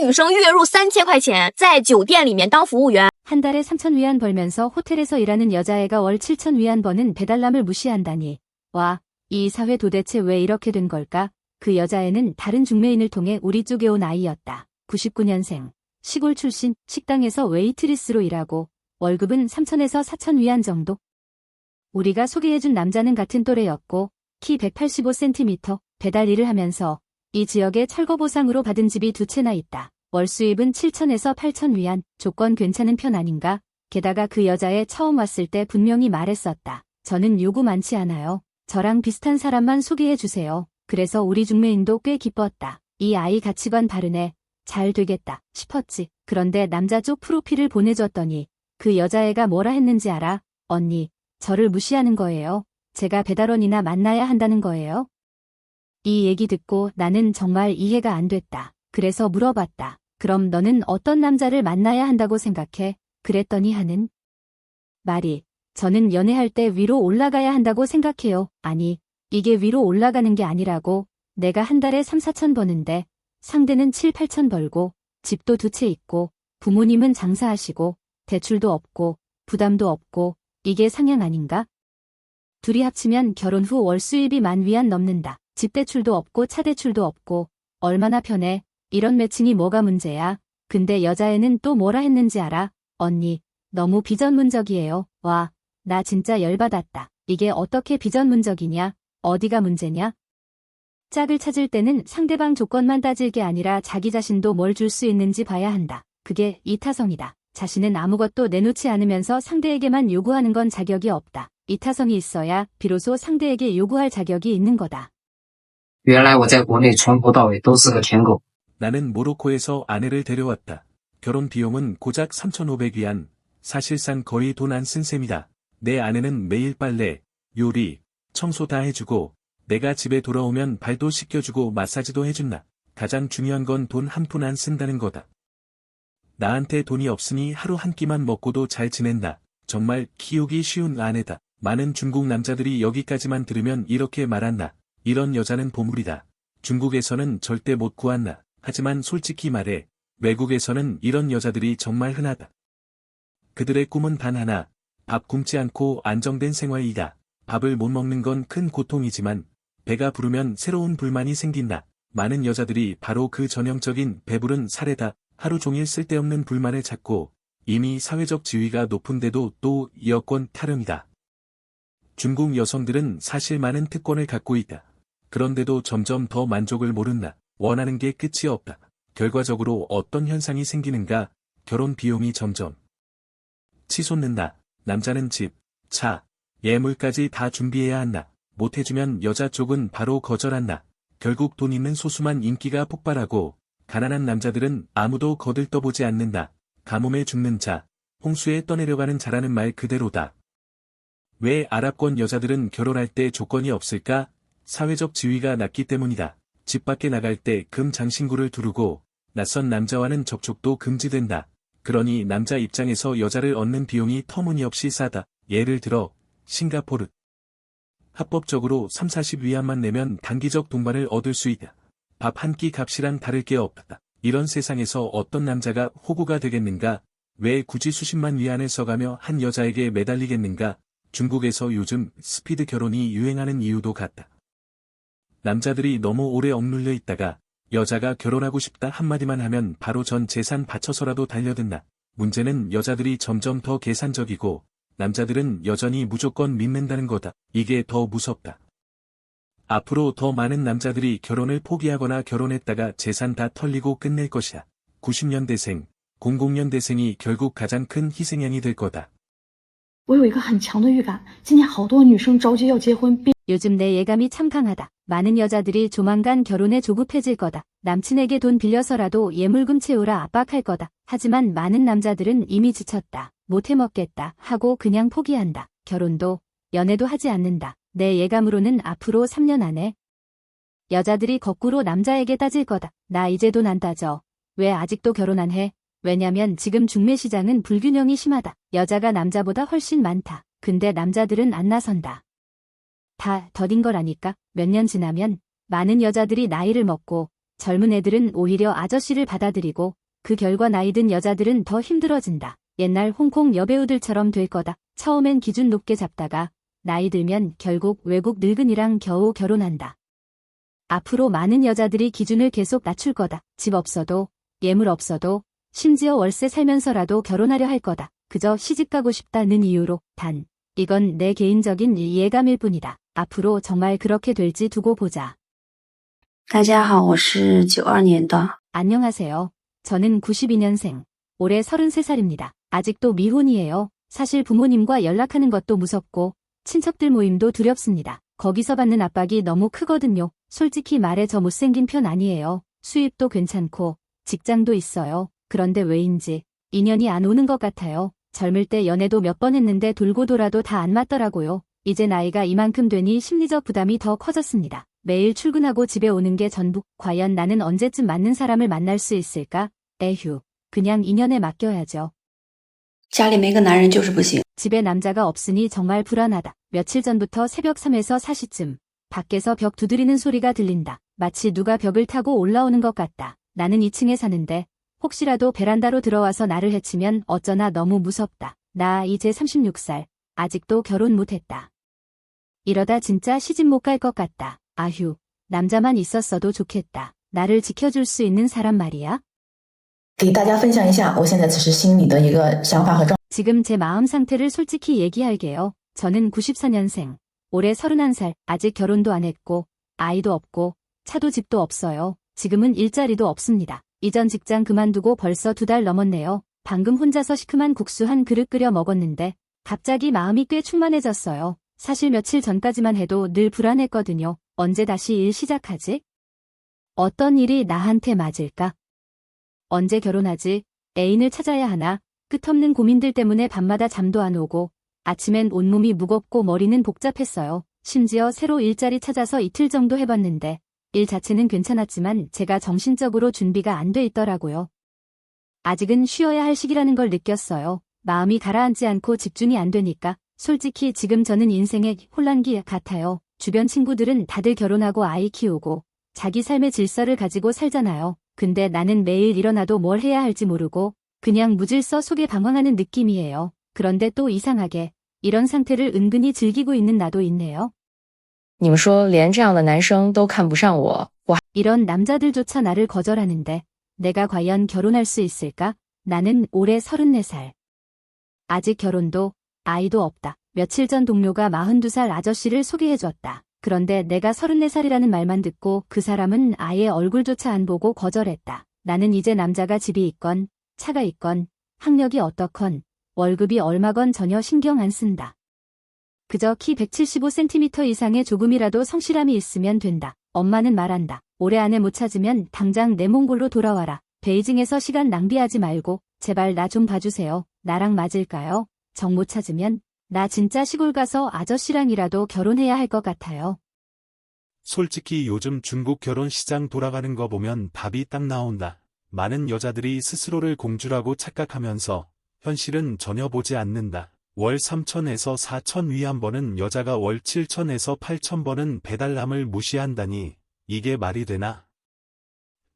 女生月入3000块钱，在酒店里面当服务员。 한 달에 3,000위안 벌면서 호텔에서 일하는 여자애가 월 7,000위안 버는 배달남을 무시한다니. 와, 이 사회 도대체 왜 이렇게 된 걸까? 그 여자애는 다른 중매인을 통해 우리 쪽에 온 아이였다. 99년생. 시골 출신, 식당에서 웨이트리스로 일하고 월급은 3,000에서 4,000위안 정도. 우리가 소개해준 남자는 같은 또래였고 키 185cm, 배달 일을 하면서 이 지역에 철거보상으로 받은 집이 2채나 있다. 월 수입은 7,000에서 8,000위안, 조건 괜찮은 편 아닌가? 게다가 그 여자애 처음 왔을 때 분명히 말했었다. 저는 요구 많지 않아요. 저랑 비슷한 사람만 소개해주세요. 그래서 우리 중매인도 꽤 기뻤다. 이 아이 가치관 바르네. 잘 되겠다 싶었지. 그런데 남자 쪽 프로필을 보내줬더니 그 여자애가 뭐라 했는지 알아? 언니, 저를 무시하는 거예요. 제가 배달원이나 만나야 한다는 거예요. 이 얘기 듣고 나는 정말 이해가 안 됐다. 그래서 물어봤다. 그럼 너는 어떤 남자를 만나야 한다고 생각해? 그랬더니 하는 말이 저는 연애할 때 위로 올라가야 한다고 생각해요. 아니, 이게 위로 올라가는 게 아니라고. 내가 한 달에 3, 4천 버는데 상대는 7, 8천 벌고 집도 2채 있고 부모님은 장사하시고 대출도 없고 부담도 없고 이게 상향 아닌가? 둘이 합치면 결혼 후 월 수입이 10,000위안 넘는다. 집 대출도 없고 차 대출도 없고 얼마나 편해. 이런 매칭이 뭐가 문제야. 근데 여자애는 또 뭐라 했는지 알아? 언니, 너무 비전문적이에요. 와, 나 진짜 열받았다. 이게 어떻게 비전문적이냐? 어디가 문제냐? 짝을 찾을 때는 상대방 조건만 따질 게 아니라 자기 자신도 뭘 줄 수 있는지 봐야 한다. 그게 이타성이다. 자신은 아무것도 내놓지 않으면서 상대에게만 요구하는 건 자격이 없다. 이타성이 있어야 비로소 상대에게 요구할 자격이 있는 거다. 原来我在国内从头到尾都是个舔狗。 나는 모로코에서 아내를 데려왔다. 결혼 비용은 고작 3,500위안. 사실상 거의 돈 안 쓴 셈이다. 내 아내는 매일 빨래, 요리, 청소 다 해주고 내가 집에 돌아오면 발도 씻겨주고 마사지도 해준다. 가장 중요한 건 돈 한 푼 안 쓴다는 거다. 나한테 돈이 없으니 하루 한 끼만 먹고도 잘 지낸다. 정말 키우기 쉬운 아내다. 많은 중국 남자들이 여기까지만 들으면 이렇게 말한다. 이런 여자는 보물이다. 중국에서는 절대 못 구한다. 하지만 솔직히 말해, 외국에서는 이런 여자들이 정말 흔하다. 그들의 꿈은 단 하나, 밥 굶지 않고 안정된 생활이다. 밥을 못 먹는 건 큰 고통이지만, 배가 부르면 새로운 불만이 생긴다. 많은 여자들이 바로 그 전형적인 배부른 사례다. 하루 종일 쓸데없는 불만을 찾고, 이미 사회적 지위가 높은데도 또 여권 타령이다. 중국 여성들은 사실 많은 특권을 갖고 있다. 그런데도 점점 더 만족을 모른다. 원하는 게 끝이 없다. 결과적으로 어떤 현상이 생기는가? 결혼 비용이 점점 치솟는다. 남자는 집, 차, 예물까지 다 준비해야 한다. 못해주면 여자 쪽은 바로 거절한다. 결국 돈 있는 소수만 인기가 폭발하고 가난한 남자들은 아무도 거들떠보지 않는다. 가뭄에 죽는 자, 홍수에 떠내려가는 자라는 말 그대로다. 왜 아랍권 여자들은 결혼할 때 조건이 없을까? 사회적 지위가 낮기 때문이다. 집 밖에 나갈 때 금 장신구를 두르고 낯선 남자와는 접촉도 금지된다. 그러니 남자 입장에서 여자를 얻는 비용이 터무니없이 싸다. 예를 들어 싱가포르. 합법적으로 3, 40위안만 내면 단기적 동반을 얻을 수 있다. 밥 한 끼 값이랑 다를 게 없다. 이런 세상에서 어떤 남자가 호구가 되겠는가? 왜 굳이 수십만 위안을 써가며 한 여자에게 매달리겠는가? 중국에서 요즘 스피드 결혼이 유행하는 이유도 같다. 남자들이 너무 오래 억눌려 있다가 여자가 결혼하고 싶다 한마디만 하면 바로 전 재산 바쳐서라도 달려든다. 문제는 여자들이 점점 더 계산적이고 남자들은 여전히 무조건 믿는다는 거다. 이게 더 무섭다. 앞으로 더 많은 남자들이 결혼을 포기하거나 결혼했다가 재산 다 털리고 끝낼 것이야. 90년대생, 00년대생이 결국 가장 큰 희생양이 될 거다. 我有一个很强的预感，今年好多女生着急要结婚。 요즘 내 예감이 참 강하다. 많은 여자들이 조만간 결혼에 조급해질 거다. 남친에게 돈 빌려서라도 예물금 채우라 압박할 거다. 하지만 많은 남자들은 이미 지쳤다. 못 해먹겠다 하고 그냥 포기한다. 결혼도 연애도 하지 않는다. 내 예감으로는 앞으로 3년 안에 여자들이 거꾸로 남자에게 따질 거다. 나 이제 돈 안 따져. 왜 아직도 결혼 안 해? 왜냐면 지금 중매 시장은 불균형이 심하다. 여자가 남자보다 훨씬 많다. 근데 남자들은 안 나선다. 다 더딘 거라니까. 몇 년 지나면 많은 여자들이 나이를 먹고 젊은 애들은 오히려 아저씨를 받아들이고 그 결과 나이 든 여자들은 더 힘들어진다. 옛날 홍콩 여배우들처럼 될 거다. 처음엔 기준 높게 잡다가 나이 들면 결국 외국 늙은이랑 겨우 결혼한다. 앞으로 많은 여자들이 기준을 계속 낮출 거다. 집 없어도 예물 없어도 심지어 월세 살면서라도 결혼하려 할 거다. 그저 시집가고 싶다는 이유로. 단, 이건 내 개인적인 예감일 뿐이다. 앞으로 정말 그렇게 될지 두고 보자. 大家好，我是92年的。 안녕하세요. 저는 92년생. 올해 33살입니다. 아직도 미혼이에요. 사실 부모님과 연락하는 것도 무섭고 친척들 모임도 두렵습니다. 거기서 받는 압박이 너무 크거든요. 솔직히 말해 저 못생긴 편 아니에요. 수입도 괜찮고 직장도 있어요. 그런데 왜인지 인연이 안 오는 것 같아요. 젊을 때 연애도 몇 번 했는데 돌고 돌아도 다 안 맞더라고요. 이제 나이가 이만큼 되니 심리적 부담이 더 커졌습니다. 매일 출근하고 집에 오는 게 전부. 과연 나는 언제쯤 맞는 사람을 만날 수 있을까? 에휴, 그냥 인연에 맡겨야죠. 家里没个男人就是不行。 집에 남자가 없으니 정말 불안하다. 며칠 전부터 새벽 3에서 4시쯤 밖에서 벽 두드리는 소리가 들린다. 마치 누가 벽을 타고 올라오는 것 같다. 나는 2층에 사는데 혹시라도 베란다로 들어와서 나를 해치면 어쩌나 너무 무섭다. 나 이제 36살. 아직도 결혼 못했다. 이러다 진짜 시집 못 갈 것 같다. 아휴, 남자만 있었어도 좋겠다. 나를 지켜줄 수 있는 사람 말이야. 给大家分享一下我现在此时心里的一个想法和状 지금 제 마음 상태를 솔직히 얘기할게요. 저는 94년생. 올해 31살. 아직 결혼도 안 했고 아이도 없고 차도 집도 없어요. 지금은 일자리도 없습니다. 이전 직장 그만두고 벌써 2달 넘었네요. 방금 혼자서 시큼한 국수 한 그릇 끓여 먹었는데 갑자기 마음이 꽤 충만해졌어요. 사실 며칠 전까지만 해도 늘 불안했거든요. 언제 다시 일 시작하지? 어떤 일이 나한테 맞을까? 언제 결혼하지? 애인을 찾아야 하나? 끝없는 고민들 때문에 밤마다 잠도 안 오고 아침엔 온몸이 무겁고 머리는 복잡했어요. 심지어 새로 일자리 찾아서 이틀 정도 해봤는데 일 자체는 괜찮았지만 제가 정신적으로 준비가 안 돼 있더라고요. 아직은 쉬어야 할 시기라는 걸 느꼈어요. 마음이 가라앉지 않고 집중이 안 되니까. 솔직히 지금 저는 인생의 혼란기 같아요. 주변 친구들은 다들 결혼하고 아이 키우고 자기 삶의 질서를 가지고 살잖아요. 근데 나는 매일 일어나도 뭘 해야 할지 모르고 그냥 무질서 속에 방황하는 느낌이에요. 그런데 또 이상하게 이런 상태를 은근히 즐기고 있는 나도 있네요. 你们说连这样的男生都看不上我，我 이런 남자들조차 나를 거절하는데 내가 과연 결혼할 수 있을까? 나는 올해 34살. 아직 결혼도 아이도 없다. 며칠 전 동료가 42살 아저씨를 소개해줬다. 그런데 내가 34살이라는 말만 듣고 그 사람은 아예 얼굴조차 안 보고 거절했다. 나는 이제 남자가 집이 있건 차가 있건 학력이 어떻건 월급이 얼마건 전혀 신경 안 쓴다. 그저 키 175cm 이상의 조금이라도 성실함이 있으면 된다. 엄마는 말한다. 올해 안에 못 찾으면 당장 내 몽골로 돌아와라. 베이징에서 시간 낭비하지 말고 제발 나 좀 봐주세요. 나랑 맞을까요? 정 못 찾으면 나 진짜 시골 가서 아저씨랑이라도 결혼해야 할 것 같아요. 솔직히 요즘 중국 결혼 시장 돌아가는 거 보면 답이 딱 나온다. 많은 여자들이 스스로를 공주라고 착각하면서 현실은 전혀 보지 않는다. 월 3,000에서 4,000 위안버는 여자가 월 7,000에서 8,000 버는 배달남을 무시한다니 이게 말이 되나?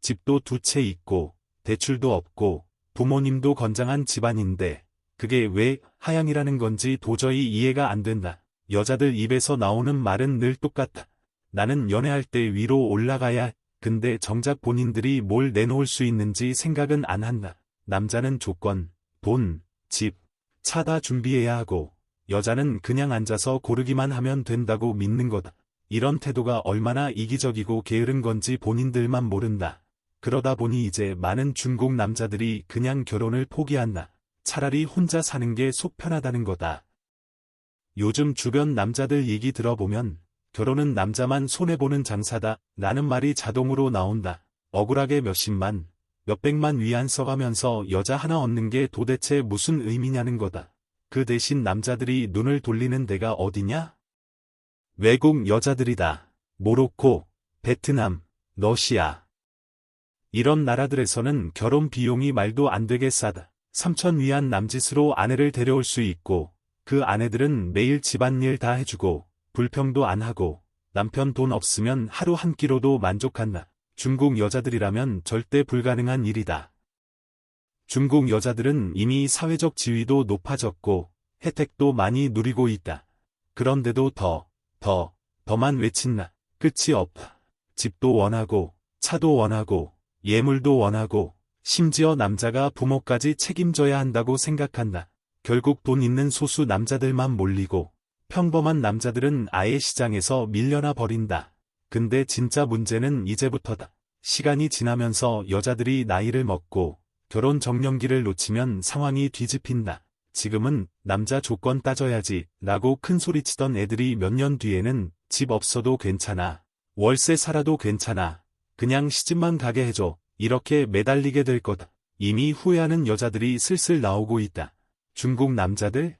집도 2채 있고 대출도 없고 부모님도 건장한 집안인데 그게 왜 하향이라는 건지 도저히 이해가 안 된다. 여자들 입에서 나오는 말은 늘 똑같다. 나는 연애할 때 위로 올라가야. 근데 정작 본인들이 뭘 내놓을 수 있는지 생각은 안 한다. 남자는 조건, 돈, 집, 차 다 준비해야 하고 여자는 그냥 앉아서 고르기만 하면 된다고 믿는 거다. 이런 태도가 얼마나 이기적이고 게으른 건지 본인들만 모른다. 그러다 보니 이제 많은 중국 남자들이 그냥 결혼을 포기한다. 차라리 혼자 사는 게 속 편하다는 거다. 요즘 주변 남자들 얘기 들어보면 결혼은 남자만 손해보는 장사다 라는 말이 자동으로 나온다. 억울하게 몇십만, 몇백만 위안 써가면서 여자 하나 얻는 게 도대체 무슨 의미냐는 거다. 그 대신 남자들이 눈을 돌리는 데가 어디냐? 외국 여자들이다. 모로코, 베트남, 러시아. 이런 나라들에서는 결혼 비용이 말도 안 되게 싸다. 3,000 위안 남짓으로 아내를 데려올 수 있고 그 아내들은 매일 집안일 다 해주고 불평도 안 하고 남편 돈 없으면 하루 한 끼로도 만족한다. 중국 여자들이라면 절대 불가능한 일이다. 중국 여자들은 이미 사회적 지위도 높아졌고 혜택도 많이 누리고 있다. 그런데도 더만 외친다. 끝이 없다. 집도 원하고, 차도 원하고, 예물도 원하고, 심지어 남자가 부모까지 책임져야 한다고 생각한다. 결국 돈 있는 소수 남자들만 몰리고, 평범한 남자들은 아예 시장에서 밀려나 버린다. 근데 진짜 문제는 이제부터다. 시간이 지나면서 여자들이 나이를 먹고, 결혼 정년기를 놓치면 상황이 뒤집힌다. 지금은 남자 조건 따져야지 라고 큰소리치던 애들이 몇 년 뒤에는 집 없어도 괜찮아. 월세 살아도 괜찮아. 그냥 시집만 가게 해줘. 이렇게 매달리게 될 거다. 이미 후회하는 여자들이 슬슬 나오고 있다. 중국 남자들?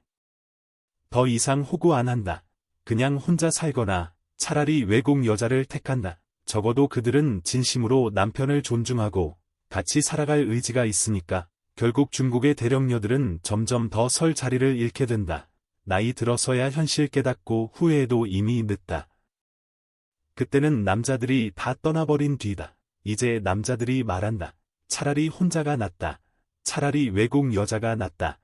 더 이상 호구 안 한다. 그냥 혼자 살거나 차라리 외국 여자를 택한다. 적어도 그들은 진심으로 남편을 존중하고 같이 살아갈 의지가 있으니까. 결국 중국의 대령녀들은 점점 더 설 자리를 잃게 된다. 나이 들어서야 현실 깨닫고 후회해도 이미 늦다. 그때는 남자들이 다 떠나버린 뒤다. 이제 남자들이 말한다. 차라리 혼자가 낫다. 차라리 외국 여자가 낫다.